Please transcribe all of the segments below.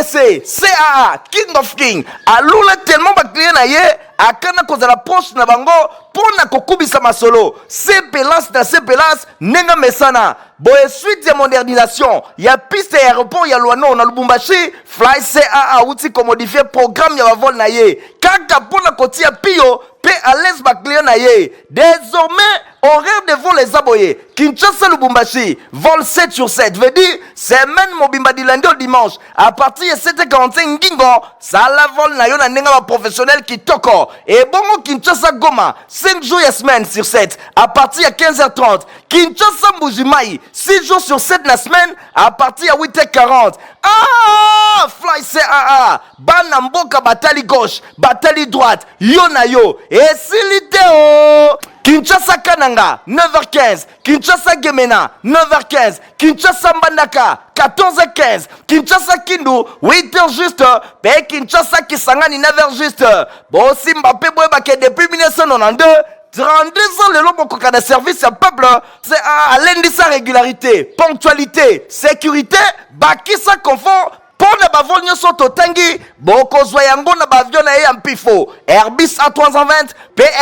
PDC, CAA, King of King, alula tellement ba client na ye, akana kozala proche na bango, pona kokubisa masolo, CPLAS na CPLAS, nenga mesana, boye suite ya modernisation, ya piste ya aéroport ya Luano na Lubumbashi, Fly CAA outi ko modifier programme ya vol na ye, kaka pona kotia pio, pe à l'aise ba client na ye. Désormais, horaire de vol les aboyés. Kinshasa Lubumbashi, vol 7 sur 7. Veut dire, semaine mobimba du lundi au dimanche. À partir de 7h45, Gingo, ça la vol na yo na nenga professionnel qui toko. Et bongo Kinshasa Goma, 5 jours et semaine sur 7. À partir de 15h30. Kinshasa Mbujimai, 6 jours sur 7 la semaine. À partir de 8h40. Ah, Fly CAA, Banamboka Batali gauche, Batali droite, yo na yo. Et Siliteo. Kinshasa Kananga, 9h15. Kinshasa Gemena, 9h15. Kinshasa Mbandaka, 14h15. Kinshasa Kindu, 8h juste. Pe Kinshasa Kisangani, 9h juste. Bon, Mbappé Bouebake depuis 1992. 32 ans, le long de service à peuple, c'est à l'indice régularité, ponctualité, sécurité, bakisa confort. Pour ne pas voler sur Totangi, Boko Zoyango na bavion na en pifo, Airbus en 320,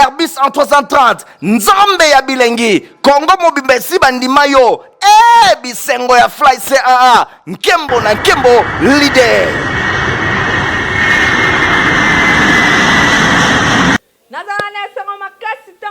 Airbus en 330, Nzambe ya bilengi, Congo Mobimesi Bandimayo, Bisengo ya Fly CAA, Nkembo na Nkembo, leader.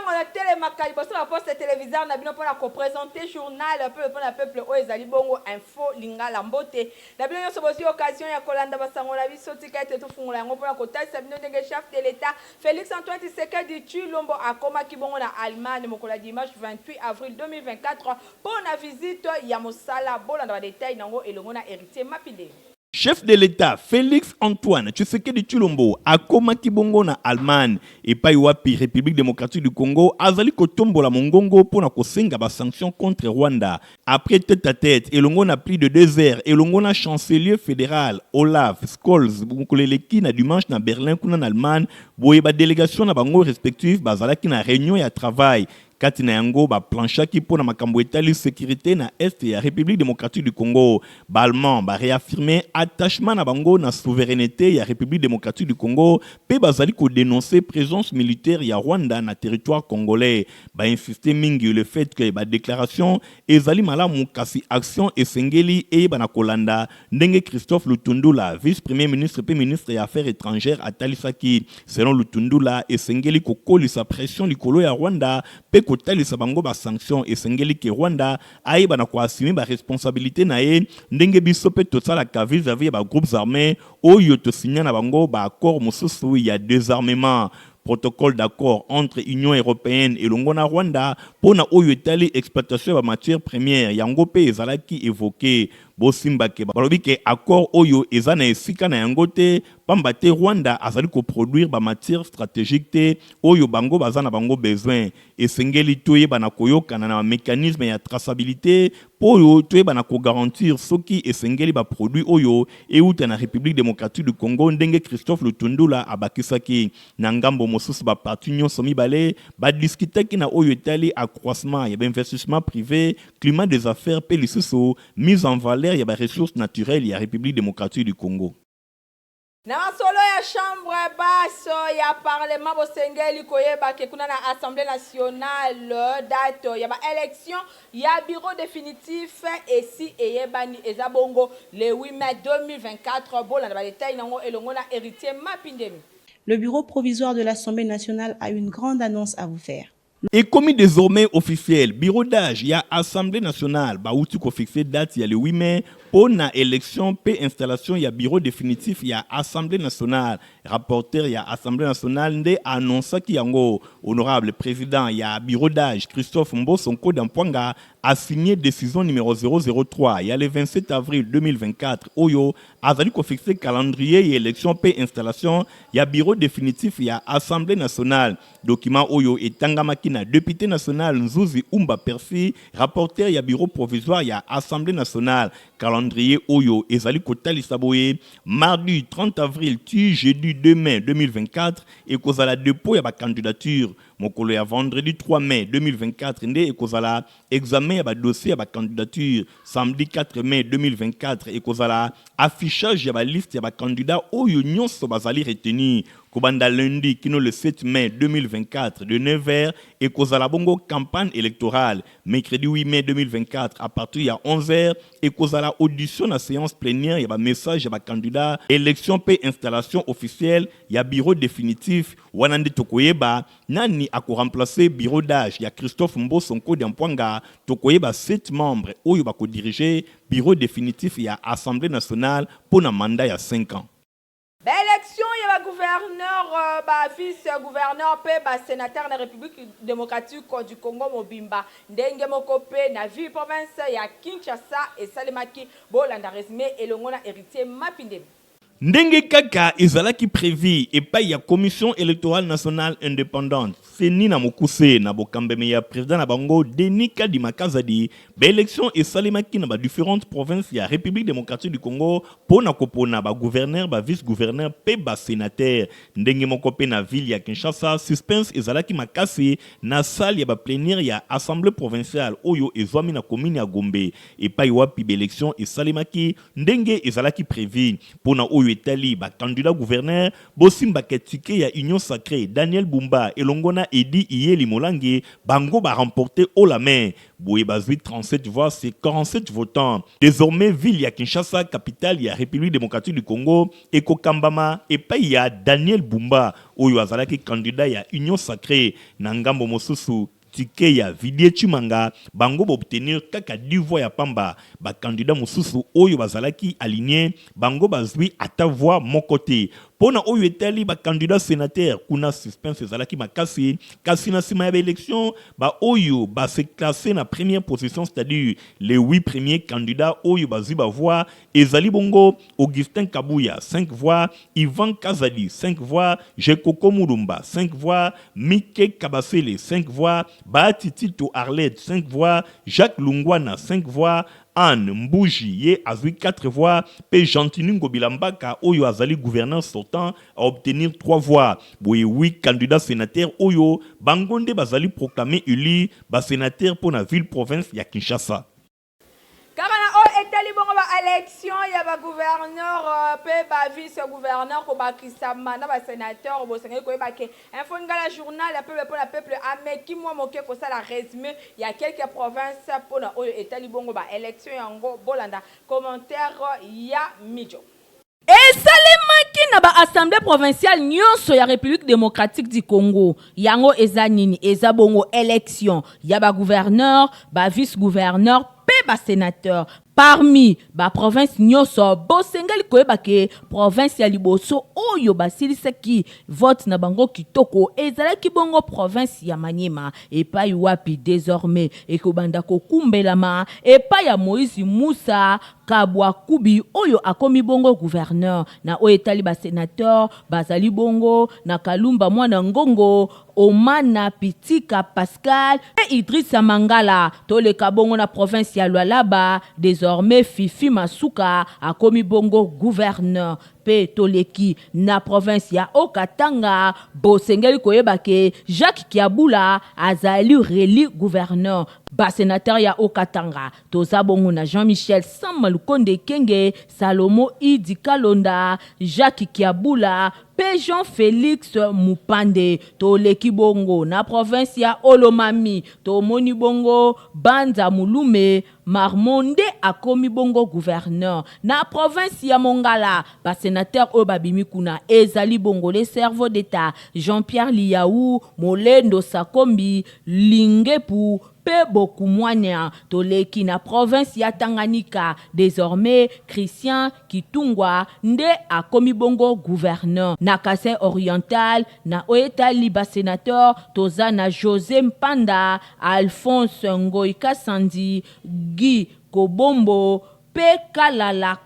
On a télémakai parce que la poste téléviseur n'a bien pas la présenter journal un peu pour le peuple Oezali Bongo info lingala mbote la bien se aussi occasion ya kolanda basango la biso tikete to fungula ngo pour la kota sabino ndenge chef de l'état Félix Antoine Tshisekedi Tshilombo akoma kibongo na Allemagne mokola dimanche 28 avril 2024 pour la visite ya mosala bolanda ba détail nango elongo na héritier Mapile. Chef de l'État Félix Antoine Tshisekedi Tshilombo akoma kibongo na Allemagne et pa wapi République démocratique du Congo azali kotombola mongongo pona kosenga ba sanctions contre Rwanda après tête à tête elongo na plus de 2 heures elongo na chancelier fédéral Olaf Scholz bukoleleki na dimanche na Berlin kuna na Allemagne boye ba délégation na bango respectif bazalaki na réunion ya travail Katina yango ba planchaki pona makambo etali sécurité na est ya République démocratique du Congo. Balman ba réaffirmer attachement na bango na souveraineté ya République démocratique du Congo pe bazali ko dénoncer présence militaire ya Rwanda na territoire congolais. Ba insister mingi le fait que ba déclaration ezali malamu kasi action esengeli e bana kolanda ndenge Christophe Lutundula vice-premier ministre pe ministre des affaires étrangères atalisaki selon Lutundula esengeli ko kolisa pression likolo ya Rwanda pe kotalisa bango ba sanction esengeli ke Rwanda aiba na ko assumer ba responsabilité na ye ndenge biso pe tosala ka vis-à-vis ba groupes armés oyo to signa na bango ba accord mosusu ya désarmement protocole d'accord entre Union européenne et Longona Rwanda pour na oyo etali exploitation de matières premières yango pe ezalaki évoqué bosimbake balobi ke accord oyo ezana esika na yango te pamba te Rwanda azali ko produire ba matières stratégiques te oyo bango bazana bango besoin esengeli toye bana koyokana na mécanisme ya traçabilité pour toye bana ko garantir soki esengeli ba produit oyo euta na République démocratique du Congo ndenge Christophe Lutundula abakisaki na ngambo mosusu ba parti nyonso mibale ba discutaki na oyo etali accroissement ya investissement privé climat des affaires pe lisusu mise en valeur ya ba ressources naturelles ya République démocratique du Congo. Na masolo ya chambre basse ya parlement bosengeli koyeba ke kuna na assemblée nationale date ya ba élection ya bureau définitif et si eyebani ezabongo le 8 mai 2024 bolanda ba détail nango elongo na héritier Mapindemi. Le bureau provisoire de l'Assemblée nationale a une grande annonce à vous faire. Et comme désormais officiel, bureau d'âge, il y a Assemblée nationale, bah, où tu peux fixer date, il y a le 8 mai, pour la élection, puis installation, il y a bureau définitif, il y a Assemblée nationale, rapporteur, il y a Assemblée nationale, il annonce qu'il y a un honorable président, il y a bureau d'âge, Christophe Mbo, son code d'empoigne, a signé décision numéro 003, il y a le 27 avril 2024, Oyo, a fixé calendrier et élection, puis installation, il y a bureau définitif, il y a Assemblée nationale, document Oyo et Tangamakina, député national, Nzuzi Umba Perfi, rapporteur, il y a bureau provisoire, il y a Assemblée nationale, calendrier Oyo, Ezali Kotali Saboye, mardi 30 avril, jeudi 2 mai 2024, et cause à la dépôt, il y a ma candidature, mokolo ya vendredi 3 mai 2024 nde ekozala examen ya ba dossier ya ba candidature samedi 4 mai 2024 ekozala affichage ya ba liste ya ba candidat oyo nyonso bazali retenir Kobanda lundi, kino le 7 mai 2024, de 9h, et kozala bongo campagne électorale. Mercredi 8 mai 2024, à partir de 11h, et kozala audition à séance plénière, il y a un message, il y a un candidat, élection paix installation officielle, il y a bureau définitif, Wanande Tokoyeba, nani a remplacer bureau d'âge, il y a Christophe Mbosonko d'Ampoanga, Tokoyeba 7 membres, où il va diriger bureau définitif, il y a Assemblée nationale pour un mandat il y a 5 ans. Élection, il y a gouverneur, vice-gouverneur, sénateur de la République démocratique du Congo Mobimba. Ndenge Mokope, na ville province, il y a Kinshasa et Salemaki, Bolanda résumé et le Ngona héritier Mapinde. Ndenge kaka ezalaki prévu et pas ya commission électorale nationale indépendante. Seni na mokuse na bokambeme ya président na bango Denis Kadima Kazadi, ba élection et salemaki na ba différentes provinces ya République démocratique du Congo pona kopona ba gouverneur, ba vice-gouverneur pe ba sénateur. Ndenge mokope na ville ya Kinshasa, suspense ezalaki makasi na salle ya ba plénière ya assemblée provinciale oyo ezwami na commune ya Gombe et pas wapi ba élection et salemaki ndenge ezalaki prévu pona oyo etali ba candidat gouverneur bosimba ketike ya Union Sacrée Daniel Bumba elongona Edi Iyeli Molangi bango ba remporté haut la main. Boye bazui 37 voix, c'est 47 votants. Désormais, ville ya Kinshasa, capitale ya République démocratique du Congo, Eko Kambama, et pas ya Daniel Bumba, oyo azalaki candidat ya Union Sacrée, Nangambo Mosusu, Tike ya Vidie Chimanga, bango ba obtenir kaka 10 voix ya pamba, ba candidat Mosusu, oyo bazalaki aligné, bango bazui ata voix mon côté. Pona oyo etali ba candidat sénateur kuna suspense ezalaki makasi kasi na sima ya élection ba oyo ba se classer na première position, c'est-à-dire les 8 premiers candidats oyo bazui ba voix ezali bongo Augustin Kabuya 5 voix, Ivan Kazadi 5 voix, Jekoko Murumba 5 voix, Mike Kabasele 5 voix, Baatitito Arlette 5 voix, Jacques Lungwana 5 voix, Anne Mbouji ye azui 4 voix, P. Gentiningo Bilambaka oyo azali gouverneur sortant a obtenir 3 voix. Boye 8 candidats sénateurs oyo bangonde bazali proclamé élu ba sénateur pour la ville province ya Kinshasa. Karana o etali bongo ba élection ya ba gouverneur pe ba vice-gouverneur ko ba kisama na ba sénateur bo sengi ko ba ke info ngala journal ya peuple pour la peuple ameki moi moke ko sala résumé ya quelques provinces pour na o etali bongo ba élection yango bolanda commentaire ya mijo. esalemaki na ba assemblée provinciale nyonso ya République démocratique du Congo yango eza nini eza bongo élection ya ba gouverneur ba vice-gouverneur pe ba sénateur parmi ba province nyonso bosengali koyeba ke province ya liboso oyo basilisaki vote na bango kitoko ezalaki bongo province ya Maniema epai wapi désormais ekobanda kokumbelama epai ya Moïse Moussa Kabwa Kubi oyo akomi bongo gouverneur na oyo etali ba sénateur bazali bongo na Kalumba mwana Ngongo Omana Pitika Pascal et Idrissa Mangala toleka bongo na province ya Lualaba désormais Fifi Masuka akomi bongo gouverneur pe toleki na province ya Okatanga bosengeli koyeba ke Jacques Kiabula azali reli gouverneur ba sénateur ya Okatanga toza bongo na Jean-Michel Samalukonde Kenge Salomo Idi Kalonda Jacques Kiabula pe Jean-Félix Mupande toleki bongo na province ya Olomami tomoni bongo Banza Mulume Marmonde akomi bongo gouverneur na province ya Mongala ba sénateur Obabimi kuna ezali bongo les cerveaux d'état Jean-Pierre Liaou Molendo Sakombi Lingepu pe Bokumwania toleki na province ya Tanganyika désormais Christian Kitungwa nde akomi bongo gouverneur na Kasai oriental na oetali ba sénateur toza na José Mpanda Alphonse Ngoïka Sandi Guy Kobombo pe Kalala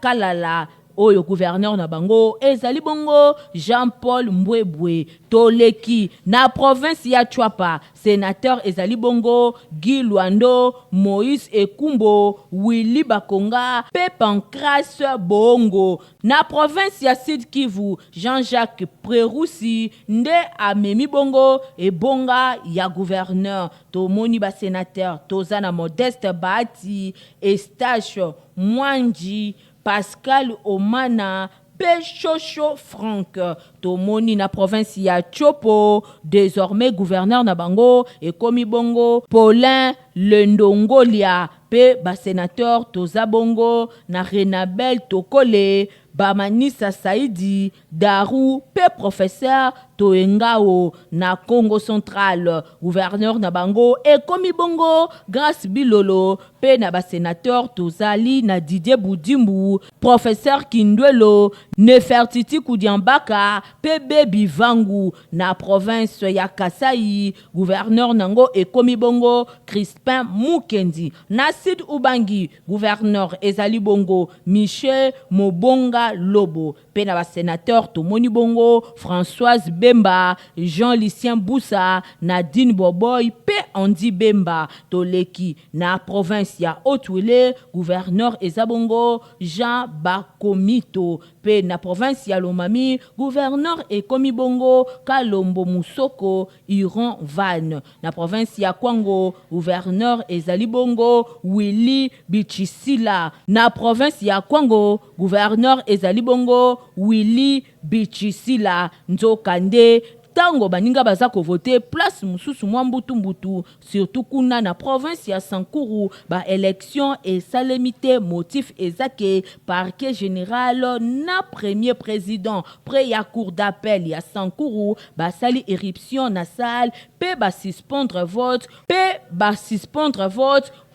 oyo gouverneur na bango ezali bongo Jean-Paul Mbwebwe. Toleki na province ya Chwapa, sénateur ezali bongo Guy Luando, Moïse Ekumbo, Willy Bakonga, pe Pancras Bongo. Na province ya Sud Kivu, Jean-Jacques Preroussi nde amemi bongo e bonga ya gouverneur. Tomoni ba sénateur tozana Modeste Bati, Estache Mwanji, Pascal Omana, Pechocho Franck. Tomoni na province ya Chopo, désormais gouverneur na bango et komi bongo Paulin Lendongolia, pe ba sénateur toza bongo na Renabel Tokole, Bamanisa Saidi, Darou, pe professeur Toengao na Congo Central, gouverneur na bango et komi bongo Grace Bilolo, pe na ba sénateur tozali na Didier Boudimbu, professeur Kindwelo, Nefertiti Koudiambaka, pe Baby Vangu na province ya Kasai, gouverneur nango et komi bongo Crispin Mukendi. Na Sid Ubangi, gouverneur ezali bongo Michel Mobonga Lobo, pe na ba sénateur tomoni bongo Françoise Bemba, Jean-Lucien Boussa, Nadine Boboy, pe Andy Bemba. Toleki na province ya Haut-Uele, gouverneur ezabongo Jean Bakomito, pe na province ya Lomami, gouverneur e komi bongo Kalombo Musoko Iron Van. Na province ya Kwango, gouverneur ezali bongo Willy Bichisila. Na province ya Kwango, gouverneur ezali bongo Willy Bichisila. Nzokande tango baninga baza ko voter place mususu mbutu surtout kuna na province ya Sankuru ba élection et salemité motif ezake parquet général na premier président près ya cour d'appel ya Sankuru ba sali éruption na salle pe ba suspendre vote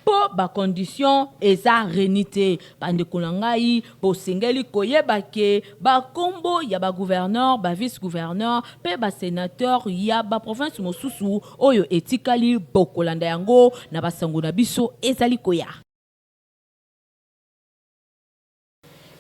po ba condition eza renité bande konangai po sengeli koyeba ke ba kombo ya ba gouverneur ba vice gouverneur pe ba sénateur ya ba province mosusu oyo etikali bokolanda yango na basango na biso ezali koya.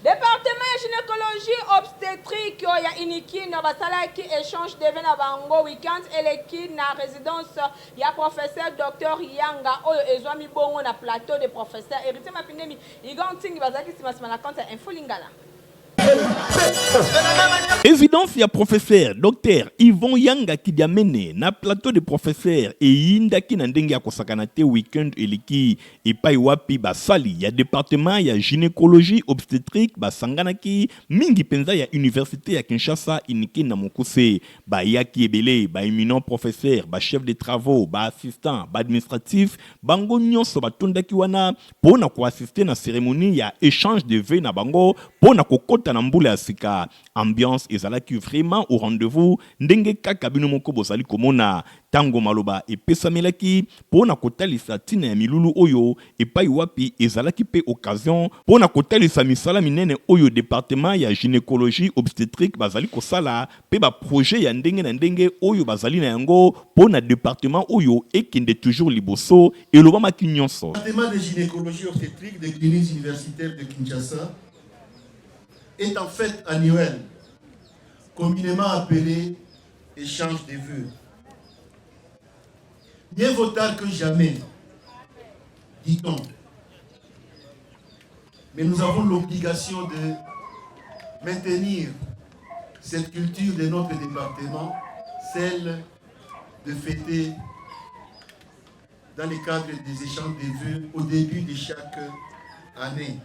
Département de gynécologie obstétrique ya iniki na basala ki échange de na bango weekend eleki na résidence ya professeur docteur Yanga oyo ezwami bongo na plateau de professeur Héritier Mapindemi igantingi bazaki simasima na compte info lingala. Évidence ya professeur docteur Yvon Yanga Kidiamene na plateau de professeur et yindaki na ndenge ya kosakana te weekend eliki epai wapi basali ya département ya gynécologie obstétrique basanganaki mingi penza ya université ya Kinshasa iniki na mokuse ba yaki ebele ba éminent professeur ba chef de travaux ba assistant ba administratif bango nyonso batondaki wana pona ko assister na cérémonie ya échange de vœux na bango pona kokota na mbula ya sika. Ambiance ezalaki vraiment au rendez-vous ndenge kaka bino moko bozali komona tango maloba epesamelaki pona kotalisa tina ya milulu oyo epai wapi ezalaki pe occasion pona kotalisa misala minene oyo département ya gynécologie obstétrique bazali kosala pe ba projet ya ndenge na ndenge oyo bazali na yango pona département oyo ekende toujours liboso elobamaki nyonso. Département de gynécologie obstétrique de cliniques universitaires de Kinshasa est en fait annuel, communément appelé échange des vœux. Mieux vaut tard que jamais, dit-on. Mais nous avons l'obligation de maintenir cette culture de notre département, celle de fêter dans le cadre des échanges des vœux au début de chaque année.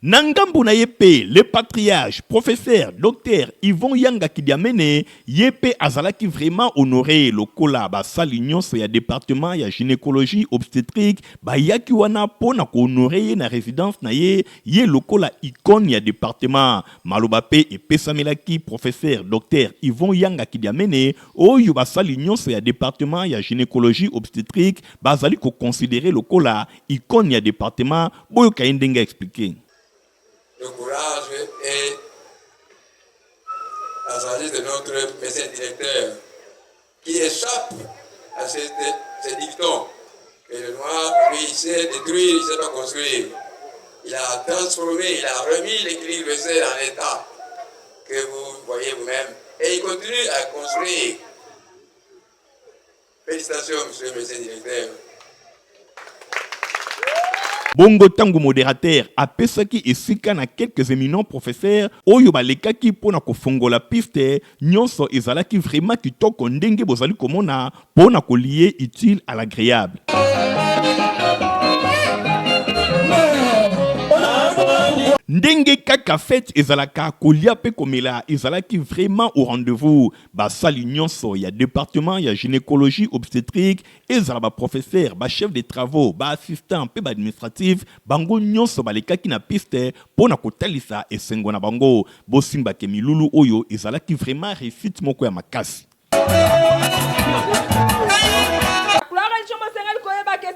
Nangambu na yepe, le patriarche, professeur, docteur Yvon Yanga Kidiamene, yepe azalaki vraiment honoré lokola ba sali nyonso ya département ya gynécologie obstétrique, ba yaki wana pona ko honoré na résidence na ye lokola icône ya département. Maloba pe epesamelaki professeur, docteur Yvon Yanga Kidiamene, oyo ba sali nyonso ya département ya gynécologie obstétrique, bazali ko considérer lokola icône ya département, boyo kayendenga expliquer. Le courage et la sagesse de notre médecin directeur qui échappe à ces dictons. Et le noir, lui, il sait détruire, il ne sait pas construire. il a transformé, il a remis l'équilibre budgétaire en état que vous voyez vous-même. Et il continue à construire. Félicitations, monsieur le médecin directeur. Bongo tango modérateur apesaki esika na quelques éminents professeurs oyo balekaki pona kofongola piste nyonso ezalaki vraiment kitoko ndenge bozali komona pona kolier utile à l'agréable. Ndenge kaka fête ezalaka kolia pe komela ezalaki vraiment au rendez-vous. Basali nyonso ya département ya gynécologie obstétrique ezala ba professeur, ba chef de travaux, ba assistant pe ba administratif bango nyonso balekaki na piste pona kotalisa esengo na bango. Bosimba ke milulu oyo ezalaki vraiment réussite moko ya makasi.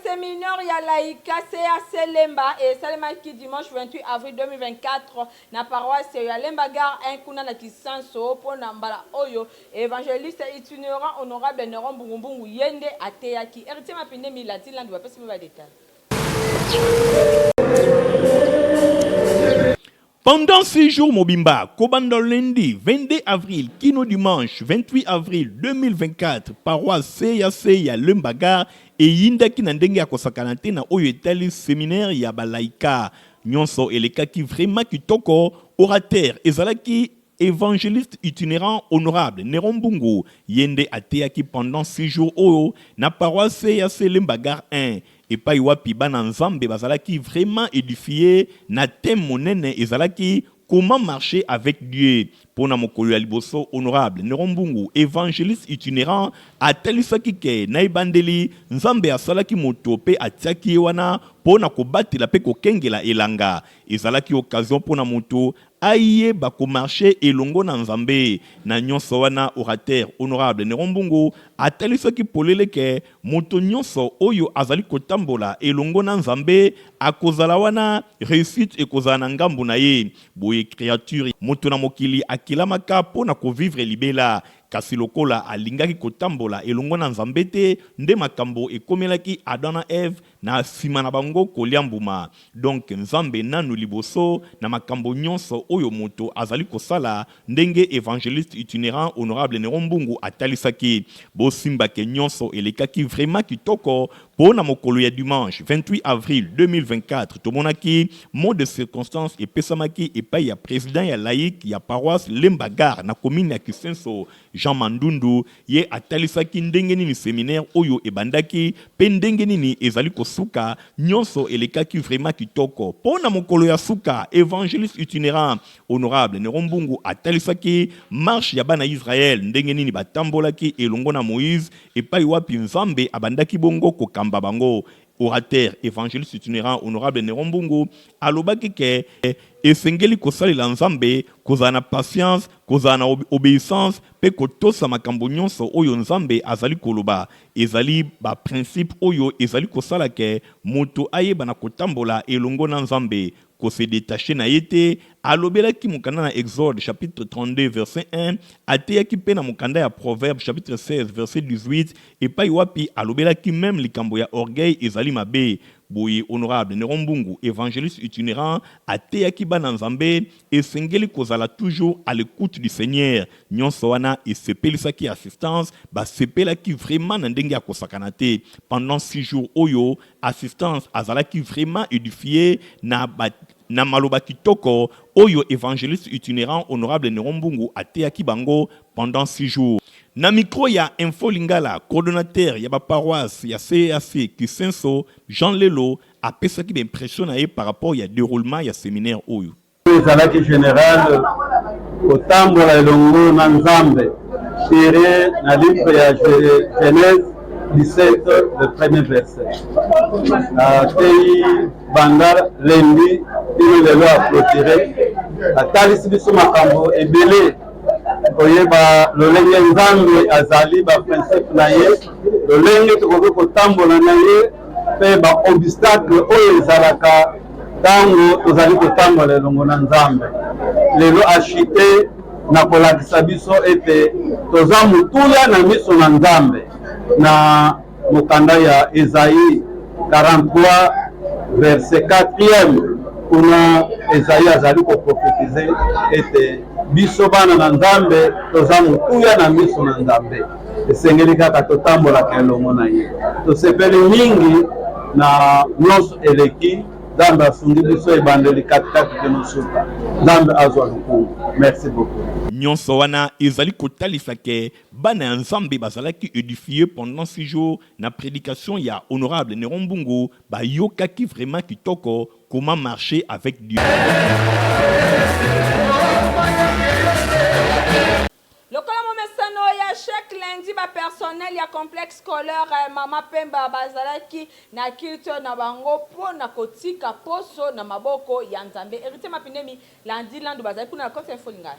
Séminaire ya laïka CAC Lemba et salemaki dimanche 28 avril 2024 na paroisse ya Lemba Gare 1 kuna na Kisanso pour nambala oyo évangéliste itinérant honorable Neron Bungumbungu yende ateyaki héritier mapinde milati landu ba pesi ba détail. Pendant 6 jours, Mobimba, Kobando lundi 22 avril, Kino dimanche 28 avril 2024, paroisse CAC ya Lembagar et Yindaki Nandenge ya Kosakanate na Oyo Etali séminaire ya Balaika. Nyonso eleka ki vraiment kitoko, orateur, ezalaki évangéliste itinérant honorable Neron Bungu yende ateyaki pendant 6 jours Oyo na paroisse CAC Lembagar 1. Et pas wapi bana nzambe bazalaki vraiment édifié na thème monene ezalaki comment marcher avec Dieu. Pona mokolo ya liboso honorable Neron Bungu évangéliste itinérant atalisaki ke na ibandeli nzambe asalaki moto pe atiaki wana pona kobatela pe kokengela elanga. Ezalaki occasion pona moto aye bako marcher elongo na nzambe na nyonso wana orateur honorable Neron Bungu atalisaki polele ke moto nyonso oyo azali kotambola elongo na nzambe akozala wana réussite ekozala na ngambu na ye. Boye créature moto na mokili akilamaka pona ko vivre libela kasi lokola alingaki kotambola elongo na nzambe te nde makambo ekomelaki Adam na Eve na sima na bango koliambuma. Donc nzambe nanu liboso na makambo nyonso oyo moto azali kosala ndenge évangéliste itinérant honorable Neron Bungu atalisaki. Bosimba ke nyonso elekaki vraiment kitoko pona mokolo ya dimanche 28 avril 2024 tomonaki mot de circonstance epesamaki epai ya président ya laïque ya paroisse Lembagar na commune ya Kisenso Jean Mandundu ye atalisaki ndenge nini séminaire oyo ebandaki pe ndenge nini ezali kosuka nyonso elekaki vraiment kitoko pona mokolo ya suka évangéliste itinérant honorable Neron Bungu atalisaki marche ya bana Israël ndenge nini batambolaki elongo na Moïse epai wapi nzambe abandaki bongo kokamba bango. Orateur évangéliste itinérant honorable Neron Bungu alobaki ke esengeli kosalela nzambe kozala na patience kozala na obéissance pe kotosa makambo nyonso oyo nzambe azali koloba ezali ba principe oyo ezali kosala ke moto ayeba na kotambola elongo na nzambe ko se détacher na yete alobelaki mukanda na Exode chapitre 32 verset 1 ateyaki pe na mukanda ya Proverbe chapitre 16 verset 18 et pa wapi alobelaki même likambo ya orgueil ezali mabe. Boye honorable Neron Bungu évangéliste itinérant ateyaki bana nzambe esengeli kozala toujours à l'écoute du Seigneur nyonso wana esepelisaki assistance basepelaki vraiment na ndenge ya kosakana te. Pendant 6 jours oyo assistance azalaki vraiment édifié na maloba kitoko oyo évangéliste itinérant honorable Neron Bungu ateyaki bango pendant 6 jours. Na micro ya Info Lingala, coordonnateur ya ba paroisse ya CAC Kisenso Jean Lelo apesaki d'impression na ye par rapport ya déroulement ya séminaire oyo. Ezalaki général kotambola elongo na nzambe tiré na livre ya Genèse 17 le premier verset. Tei banda lendi tino lelo aprotiré atalisi biso makambo ebele koyeba lolenge nzambe azali ba principe na ye lolenge tokoki kotambola na ye pe ba obstacle oyo ezalaka tango tozali kotambola elongo na nzambe. Lelo achite na kolakisa biso ete toza mutula na miso na nzambe na mokanda ya Esaïe 43 verset 4e kuna Esaïe azali koprofetize ete biso bana na Nzambe toza motuya na miso na Nzambe esengeli kaka totambolaka elongo na ye tosepeli mingi na nyonso eleki Nzambe asungi biso ebandeli katikati te mosuka Nzambe azwa lukungu. Merci beaucoup. nyonso wana ezali kotalisa ke bana ya Nzambe bazalaki édifié pendant 6 jours na prédication ya honorable Néron Mbungu bayokaki vraiment kitoko comment marcher avec Dieu. Lokola momesano ya chaque lundi ba personnel ya complexe scolaire Mama Pemba bazalaki na kilto na bango pona kotika poso na maboko ya Nzambe. Héritier Mapindemi lundi landu bazali kuna kote info lingala.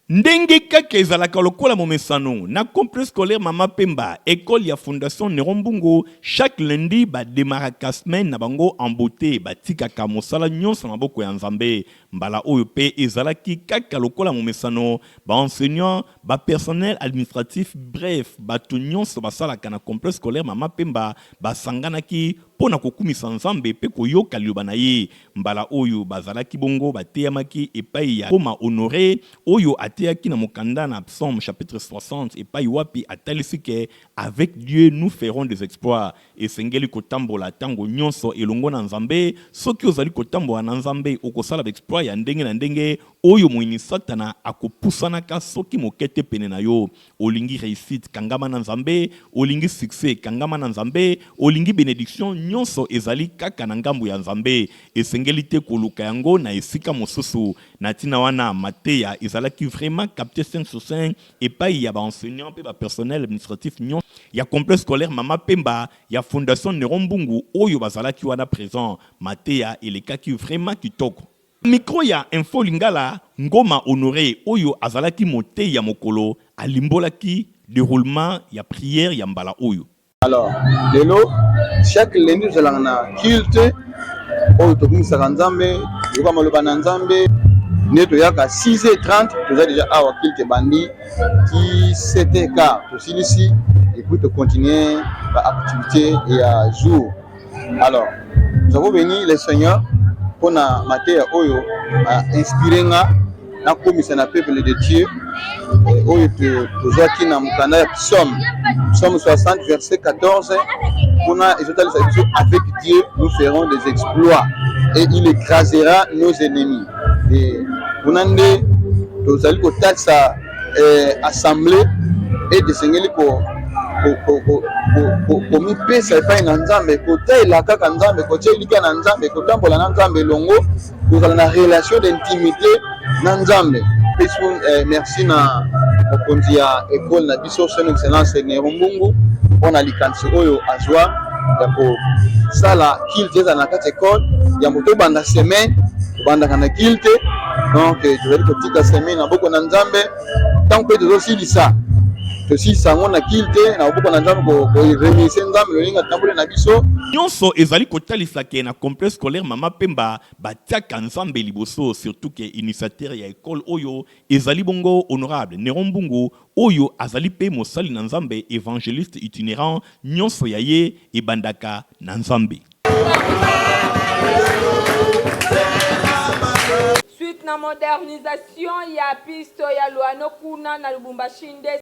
Ndenge kaka ezalaka lokola momesano na complexe scolaire Mama Pemba école ya fondation Néron Mbungu chaque lundi ba démarraka semaine na bango en beauté batikaka mosala nyonso na maboko ya Nzambe mbala oyo pe ezalaki kaka lokola momesano ba enseignant ba personnel administratif bref bato nyonso basalaka na complexe scolaire Mama Pemba basanganaki pona kokumisa Nzambe pe koyoka liloba na ye mbala oyo bazalaki bongo bateyamaki epai ya Koma Honoré oyo ateyaki na mokanda na Psaume chapitre 60 epai wapi atalisi ke avec Dieu nous ferons des exploits esengeli kotambola tango nyonso elongo na Nzambe soki ozali kotambola na Nzambe okosala exploit ya ndenge na ndenge oyo moyini Satana akopusanaka soki mokete pene na yo olingi réussite kangama na Nzambe olingi succès kangama na Nzambe olingi bénédiction nyonso ezali kaka na ngambu ya Nzambe esengeli te koluka yango na esika mosusu na tina wana Mateya ezalaki vraiment capté 5 sur 5 epai ya ba enseignant pe ba personnel administratif nyonso ya complexe scolaire Mama Pemba ya fondation Néron Mbungu oyo bazalaki wana présent Mateya elekaki vraiment kitoko. Micro ya info lingala Ngoma Honoré oyo azalaki mote ya mokolo alimbolaki déroulement ya prière ya mbala oyo. Alors, lelo chaque lundi nous allons na culte oyo tokumisaka Nzambe yoka maloba na Nzambe neto yaka 6h30 toza déjà awa culte bandi qui 7h15 tosilisi et puis to continuer ba activité ya jour. Alors, nous avons béni le Seigneur pour na Mateya oyo a inspiré nga na komisa na peuple de Dieu oyo tozwaki na mukanda ya Psaume 60 verset 14 kuna ezotalisa biso avec Dieu nous ferons des exploits et il écrasera nos ennemis et kuna nde tozali kotalisa assemblée et desengeli komipesa epai na Nzambe kotaela kaka Nzambe kotielika na Nzambe kotambola na Nzambe longo kozala na relation d'intimité na Nzambe. Merci na mokonzi ya école na biso son excellence Néron Mbungu mpona likanisi oyo azwa ya kosala kilte eza na kati école ya moto banda semaine tobandaka na kilte donc tozali kotika semaine na boko na Nzambe tant mpe tozosilisa sango na kilte na boko na Nzambe koremercier Nzambe lolinga tambole na biso nyonso ezali kotalisa ke na complexe scolaire Mama Pemba batiaka Nzambe liboso surtout ke initiateur ya école oyo ezali bongo honorable Néron Mbungu oyo azali pe mosali na Nzambe évangéliste itinérant nyonso ya ye ebandaka na Nzambe. Suite na modernisation ya piste ya Luano kuna na Lubumbashi nde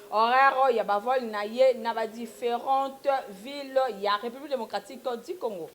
horaire ya bavol na ye na ba différentes villes ya République démocratique du Congo.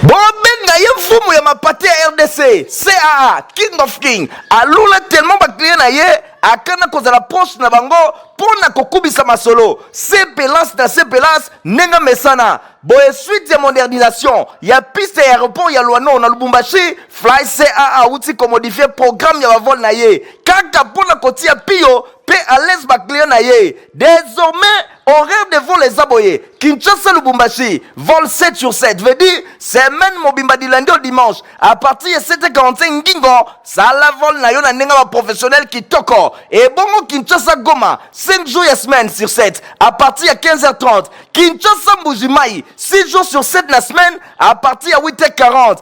Bobenga ye fumu ya mapati ya RDC CAA King of King alula tellement bakliye na ye akana kozala poste na bango pona kokubisa masolo CPLAS na CPLAS nenga mesana boye suite ya modernisation ya piste ya aéroport ya Luano na Lubumbashi Fly CAA uti komodifier programme ya bavol na ye kaka pona kotia pio pe à l'aise bakliye na ye désormais horaire de vol les aboyés Kinshasa Lubumbashi vol 7 sur 7 veut dire semaine mobimba du lundi au dimanche à partir de 7h45 ngingo ça la vol na yo na nenga ba professionnel qui toko et bongo Kinshasa Goma 5 jours ya semaine sur 7 à partir de 15h30 Kinshasa Mbujimai 6 jours sur 7 la semaine à partir de 8h40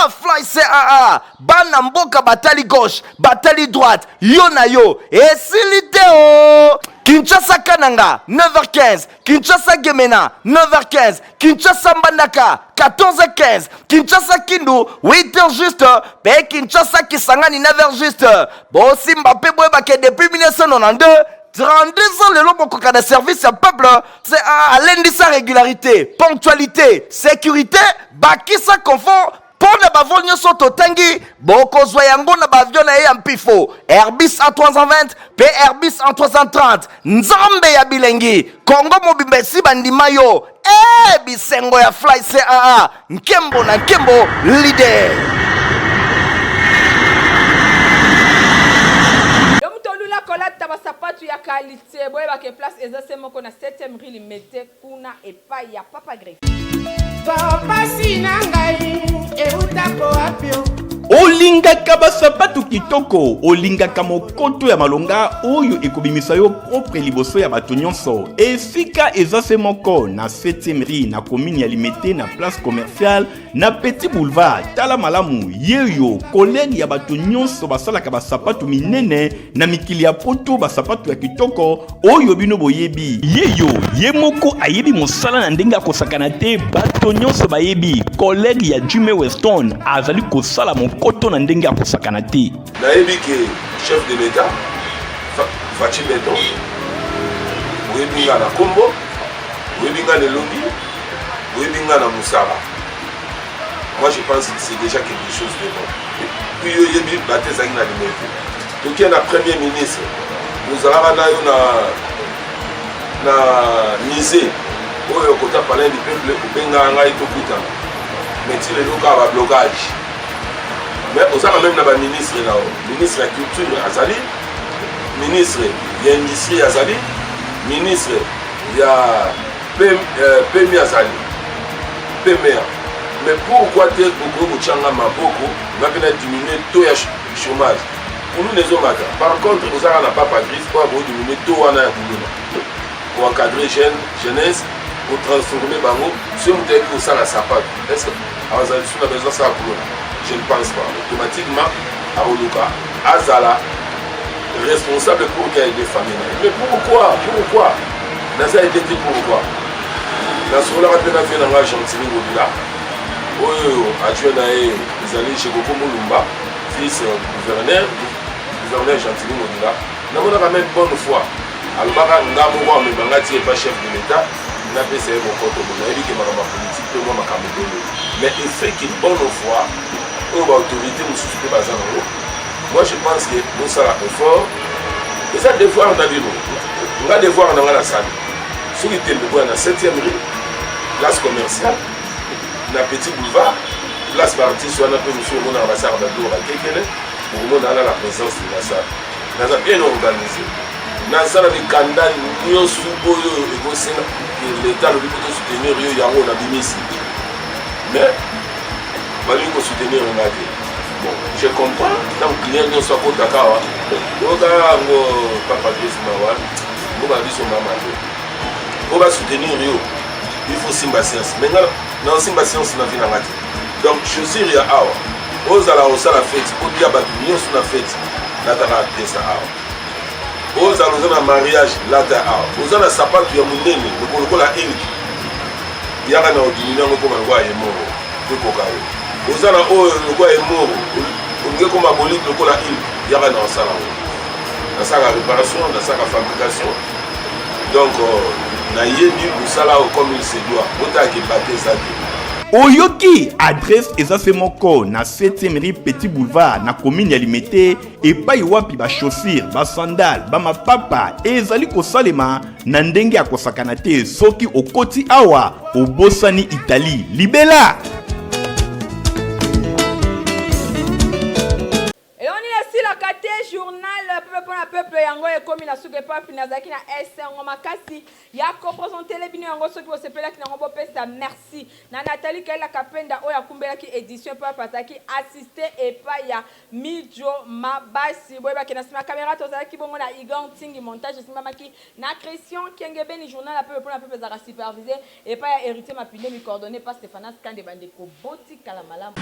Fly CAA bana mboka batali gauche batali droite yo na yo esilite o Kinshasa Kananga 9h15, Kinshasa Gemena 9h15, Kinshasa Mbandaka 14h15, Kinshasa Kindu 8h juste, pe Kinshasa Kisangani 9h juste. Bon Simba Peboeba que depuis 1992 32 ans, le lobo de service à peuple, c'est à l'un de sa régularité, ponctualité, sécurité, baki sa confort, pour ne pas venir sur Totangi, boko zoyango na bavion na yampifo, Airbus A320, P Airbus A330, Nzambe ya bilengi, Congo mobimbe si bandimayo, bisengo ya Fly CAA, Nkembo na Nkembo, leader. kolata basapatu ya qualité boyeba ke place ezase moko na 7e rue limete kuna epai ya Papa Gref. Papa sinangai eutako apio olingaka basapatu kitoko olingaka mokoto ya malonga oyo ekobimisa yo propre liboso ya bato nyonso esika eza se moko na 7e rue na commune ya Limete na place commerciale na Petit Boulevard tala malamu yeyo collègue ya bato nyonso basalaka basapatu minene na mikili ya poto basapatu ya kitoko oyo bino boyebi yeyo ye moko ayebi mosala na ndenge akosakana te bato nyonso bayebi collègue ya Jimmy Weston azali kosala koto na ndenge akosakana te nayebi ke chef de l'état Fachi Beton oyebi nga na kombo oyebi nga na elongi oyebi nga na musala. Moi je pense que c'est déjà quelque chose de bon. Puis oyebi bate ezalaki na limete toki na premier ministre mozalaka na yo na mise oyo kota palais du peuple obenga ngai tokutana mais ti lelo kaka bablocage. Mais aux a même na ministre là, ministre de la culture azali, ministre de l'industrie azali, ministre de la PMI azali, PMR. Mais pourquoi tu es au Changa Maboko, va venir diminuer le taux de chômage? Pour nous les hommes, par contre, aux a n'a pas Patrice pour diminuer le taux pour encadrer jeunesse, pour transformer Bango, si on t'a pour ça la sapate. Est-ce que on a besoin de ça pour nous? Je ne pense pas. Automatiquement, Aoluka, Azala, responsable pour qu'il y ait des familles. Mais pourquoi? Dans ça, il était pourquoi? Dans ce cas-là, on a fait dans la Gentini Modula. Adjoint les alliés chez Goko Moulumba, fils gouverneur Gentini Modula. Nous avons même bonne foi. Alors, Ngamouwa, mais Bangati n'est pas chef de l'État. Il a fait ses comptes au Bonaïli qui m'a politique, tout le monde m'a mais il fait qu'il bonne foi. Autorité nous suspect bazar. Moi je pense que nous ça la effort et ça devoir dans nous on va devoir dans la salle sur le téléphone na 7e rue place commerciale na Petit Boulevard place partie soit na peu monsieur on a passé à Badou à Kekele pour nous dans la présence de la salle dans un bien organisé na salle de kanda nous sous boyo et go c'est l'état le but de soutenir yo yango na bimisi mais il faut soutenir un gars. Bon, je comprends. Tant que les clients sont contre Dakar, papa Dieu Mawa, on va dire son maman. On va soutenir Rio. Il faut Simba Science. Maintenant, dans Simba Science, on a vu la matin. Donc, je suis Ria Awa. Aux ala au la fête, au dia batunion sur la fête, la tara testa Awa. Aux ala au mariage, la tara Awa. Aux ala sapat ya munene, le colo la il. Yara na odimina ko ba ngwa ye moro. De kokayo. Ozana o lokwa emoro onge comme aboli lokola il yaka na sala na sala réparation na sala fabrication donc na yebi musala comme il se doit ota ki bater ça oyoki adresse eza se moko na 7e rue Petit Boulevard na commune ya Limete epai wapi ba chaussure ba sandal ba mapapa ezali kosalema na ndenge ya kosakana te soki okoti awa obosani Italie libela. Journal peuple yango e komi na suke pa pinazaki na ngoma makasi ya ko présenter les bino yango soki osepela ki nango bopesa merci na Nathalie Kaila Kapenda oya kumbela ki édition pa pataki assister et pa ya Mijo Mabasi boyeba ki na sima caméra tozalaki bongo na Igon Tingi montage sima maki na Christian Kengebeni journal peuple za superviser et pa ya héritier mapine mi coordonné par Stéphane Skande bandeko boti kala malamu.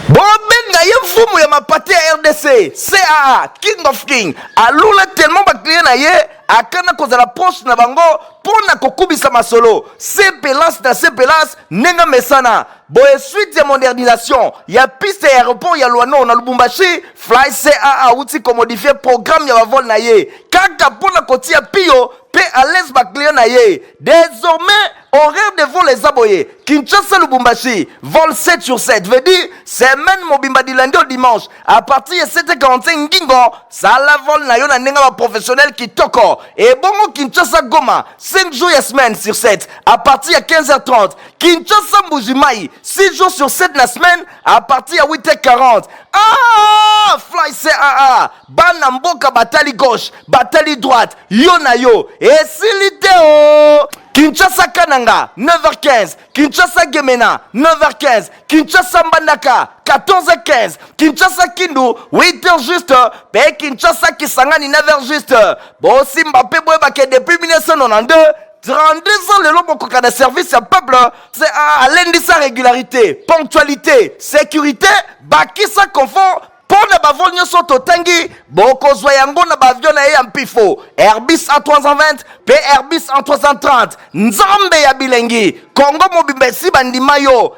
bobenga ye mfumu ya mapate ya RDC CAA King of King alula tellement bakliye na ye akana kozala proche na bango pona kokubisa masolo CPLAS na CPLAS nenga mesana boye suite ya modernisation ya piste ya aéroport ya Luano na Lubumbashi Fly CAA uti ko modifier programme ya bavol na ye kaka pona kotia pio pe à l'aise bakliye na ye désormais horaire de vol les aboyés Kinshasa Lubumbashi vol 7 sur 7 veut dire semaine mobimba du lundi au dimanche à partir de 7h45 ngingo ça la vol na yo na nenga ba professionnel qui toko et bongo Kinshasa Goma 5 jours et semaine sur 7 à partir de 15h30 Kinshasa Mbujimai 6 jours sur 7 la semaine à partir de 8h40 ah Fly CAA bana mboka batali gauche batali droite yo na yo et siliteo Kinshasa Kananga 9h15 Kinshasa Gemena 9h15 Kinshasa Mbandaka 14h15 Kinshasa Kindu 8h juste pe Kinshasa Kisangani 9h juste bon Mbappé Boebake depuis 1992 32 ans le long de service à peuple c'est à lundi sa régularité ponctualité sécurité bakisa confort pona bavol nyonso totangi bokozwa yango na bavion na ye ya mpifo Airbus A320 pe Airbus A330 nzambe ya bilengi Kongo mobimba esi bandima yo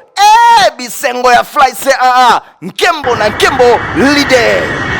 bisengo ya Fly CAA nkembo na nkembo leader